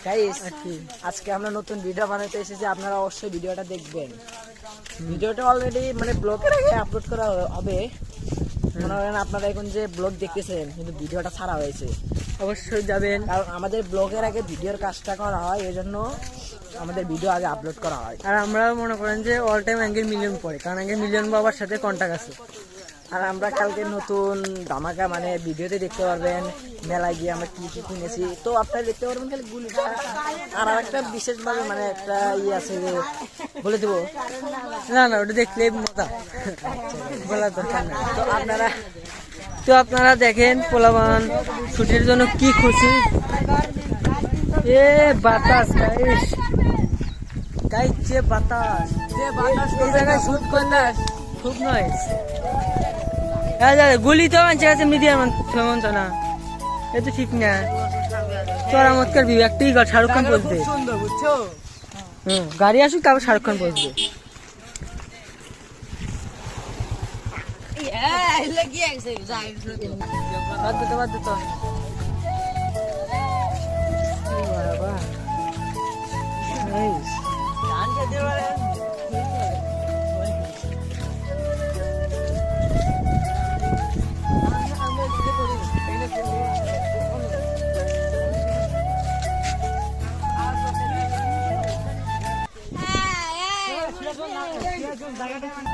Guys আজকে আমরা নতুন ভিডিও বানাতে এসেছি, আপনারা অবশ্যই ভিডিওটা দেখবেন। ভিডিওটা অলরেডি মানে ব্লগের আগে আপলোড করা হবে, মনে করেন আপনারা এখন যে ব্লগ দেখতেছেন কিন্তু ভিডিওটা ছাড়া হয়েছে, অবশ্যই যাবেন। কারণ আমাদের ব্লগের আগে ভিডিওর কাজটা করা হয়, এই জন্য আমাদের ভিডিও আগে আপলোড করা হয়। আর আমরা মনে করেন যে অল টাইম অ্যাঙ্গেল মিলিয়ন পড়ে, কারণ অ্যাঙ্গেল মিলিয়ন বাবার সাথে কন্ট্যাক্ট আছে। আর আমরা কালকে নতুন ধামাকা মানে ভিডিওতে দেখতে পারবেন মেলায় গিয়ে আমরা কি কি কিনেছি, তো আপনারা দেখতে পারবেন খালি গুলিটা। আর একটা বিশেষভাবে মানে একটা আছে যে বলে দেবো, না না, ওটা দেখলে মজা বলার দরকার নেই। তো আপনারা দেখেন পোলাবান ছুটির জন্য কি খুশি। এ বাতাস গাইস, গাইস যে বাতাস, এই জায়গায় শুট করলে খুব নয়। গুলি তো মানছে আছে মিডিয়ার মন্ত না, এ তো ঠিক না। চরামতকার ভিউ একটাই শাহরুখ খান বলতে সুন্দর বুঝছো। গাড়ি আসুক তারপর শাহরুখ খান বসবে। বাদ দে তো জায়গাটা